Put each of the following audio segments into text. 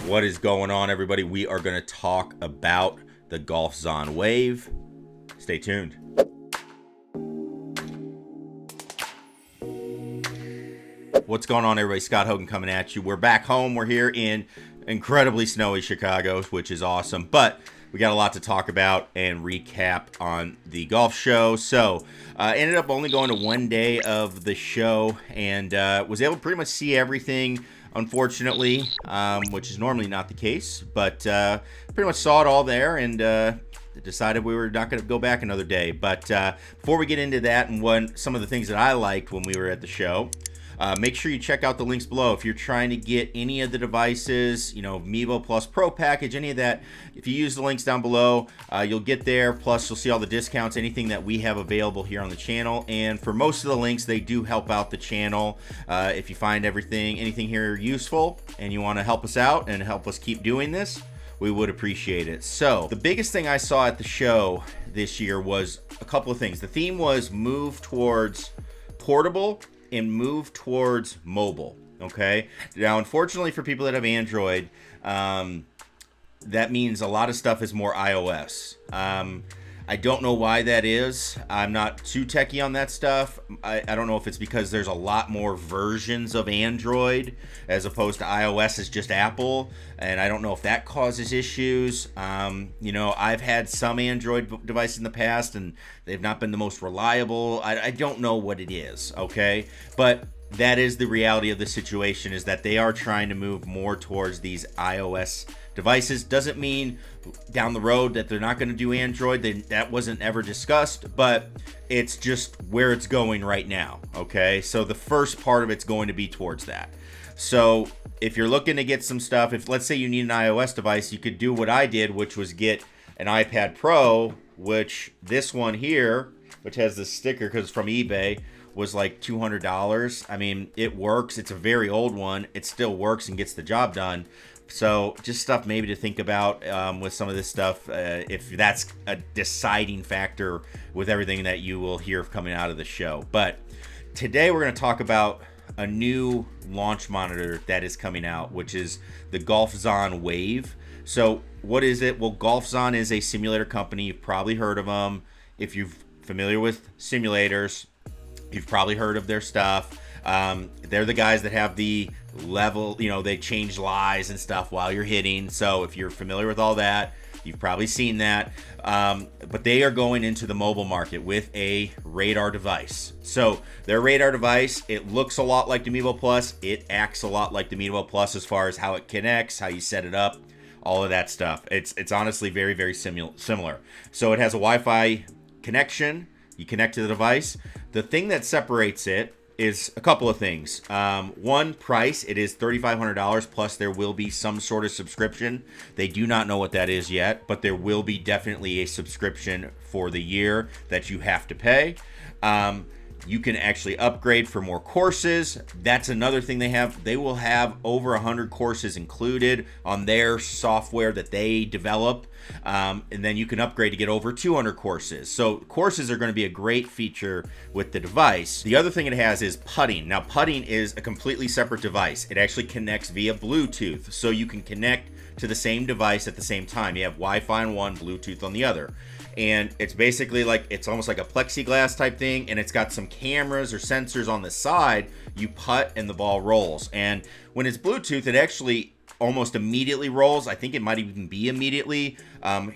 What is going on, everybody? We are going to talk about the Golfzon Wave. Stay tuned. What's going on, everybody? Scott Hogan coming at you. We're back home. We're here in incredibly snowy Chicago, which is awesome. But we got a lot to talk about and recap on the golf show. So ended up only going to one day of the show and was able to pretty much see everything, unfortunately, which is normally not the case. But pretty much saw it all there and decided we were not going to go back another day. But before we get into that and some of the things that I liked when we were at the show, make sure you check out the links below. If you're trying to get any of the devices, Mevo Plus Pro package, any of that, if you use the links down below, you'll get there. Plus, you'll see all the discounts, anything that we have available here on the channel. And for most of the links, they do help out the channel. If you find anything here useful and you want to help us out and help us keep doing this, we would appreciate it. So the biggest thing I saw at the show this year was a couple of things. The theme was move towards portable and move towards mobile. Okay, now unfortunately for people that have Android, that means a lot of stuff is more iOS. I don't know why that is. I'm not too techie on that stuff. I don't know if it's because there's a lot more versions of Android as opposed to iOS is just Apple, and I don't know if that causes issues. I've had some Android devices in the past and they've not been the most reliable. I don't know what it is, okay? But that is the reality of the situation, is that they are trying to move more towards these iOS devices. Doesn't mean down the road that they're not going to do Android. That wasn't ever discussed, but it's just where it's going right now, okay? So the first part of it's going to be towards that. So if you're looking to get some stuff, if let's say you need an iOS device, you could do what I did, which was get an iPad Pro, which this one here, which has this sticker because it's from eBay, was like $200. I mean, it works. It's a very old one. It still works and gets the job done. So just stuff maybe to think about with some of this stuff, if that's a deciding factor with everything that you will hear coming out of the show. But today we're going to talk about a new launch monitor that is coming out, which is the Golfzon Wave. So what is it? Well, Golfzon is a simulator company. You've probably heard of them. If you're familiar with simulators, you've probably heard of their stuff. They're the guys that have the level, they change lies and stuff while you're hitting. So if you're familiar with all that, you've probably seen that. But they are going into the mobile market with a radar device. So their radar device, it looks a lot like the Mevo Plus. It acts a lot like the Mevo Plus as far as how it connects, how you set it up, all of that stuff. It's honestly very, very similar. So it has a Wi-Fi connection. You connect to the device. The thing that separates it is a couple of things. One, price. It is $3,500 plus there will be some sort of subscription. They do not know what that is yet, but there will be definitely a subscription for the year that you have to pay. You can actually upgrade for more courses. That's another thing they have. They will have over 100 courses included on their software that they develop. And then you can upgrade to get over 200 courses. So courses are going to be a great feature with the device. The other thing it has is putting. Now, putting is a completely separate device. It actually connects via Bluetooth. So you can connect to the same device at the same time. You have Wi-Fi on one, Bluetooth on the other. And it's basically it's almost like a plexiglass type thing, and it's got some cameras or sensors on the side. You putt and the ball rolls. And when it's Bluetooth, it actually almost immediately rolls. I think it might even be immediately.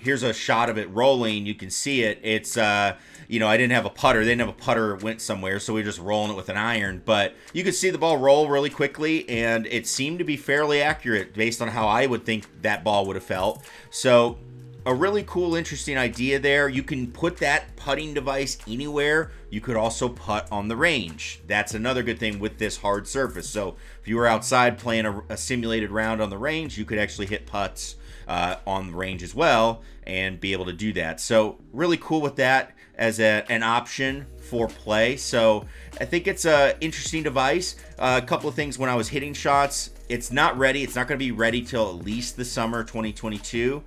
Here's a shot of it rolling. You can see it. It's, I didn't have a putter. They didn't have a putter, it went somewhere, so we were just rolling it with an iron. But you could see the ball roll really quickly, and it seemed to be fairly accurate based on how I would think that ball would have felt. So a really cool, interesting idea there. You can put that putting device anywhere. You could also putt on the range. That's another good thing with this hard surface. So if you were outside playing a simulated round on the range, you could actually hit putts on the range as well and be able to do that. So really cool with that as an option for play. So I think it's an interesting device. A couple of things when I was hitting shots, it's not ready. It's not going to be ready till at least the summer 2022.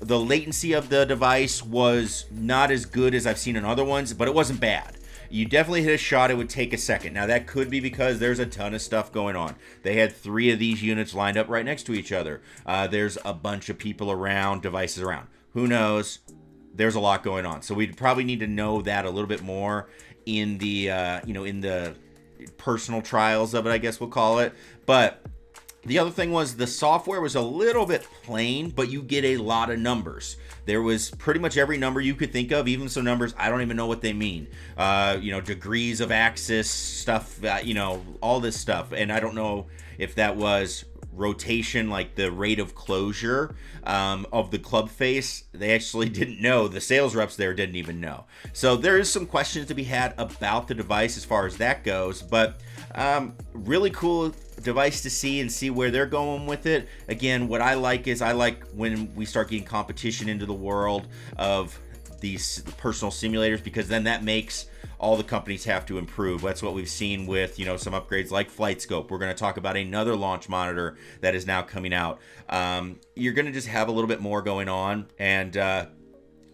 The latency of the device was not as good as I've seen in other ones, but it wasn't bad. you definitely hit a shot. It would take a second. Now, that could be because there's a ton of stuff going on. They had 3 of these units lined up right next to each other. There's a bunch of people around, devices around. Who knows? There's a lot going on. So we'd probably need to know that a little bit more in the, in the personal trials of it, I guess we'll call it. But the other thing was the software was a little bit plain, but you get a lot of numbers. There was pretty much every number you could think of, even some numbers I don't even know what they mean. Degrees of axis stuff, all this stuff. And I don't know if that was rotation, like the rate of closure of the club face. They actually didn't know. The sales reps there didn't even know. So there is some questions to be had about the device as far as that goes, but really cool device to see where they're going with it. Again, what I like is when we start getting competition into the world of these personal simulators, because then that makes all the companies have to improve. That's what we've seen with, some upgrades like Flight Scope. We're going to talk about another launch monitor that is now coming out. You're going to just have a little bit more going on, and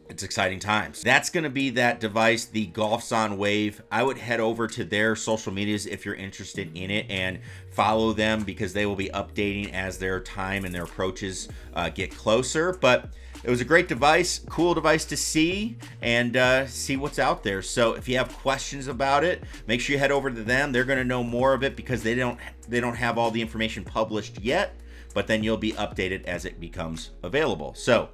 it's exciting times. That's going to be that device, the Golfzon Wave. I would head over to their social medias if you're interested in it and follow them, because they will be updating as their time and their approaches get closer. But it was a great device, cool device to see and see what's out there. So if you have questions about it, make sure you head over to them. They're going to know more of it because they don't have all the information published yet, but then you'll be updated as it becomes available. So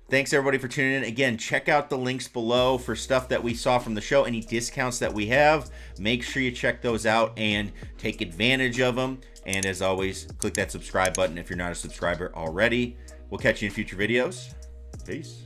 thanks everybody for tuning in. Again, check out the links below for stuff that we saw from the show, any discounts that we have. Make sure you check those out and take advantage of them. And as always, click that subscribe button if you're not a subscriber already. We'll catch you in future videos. Peace.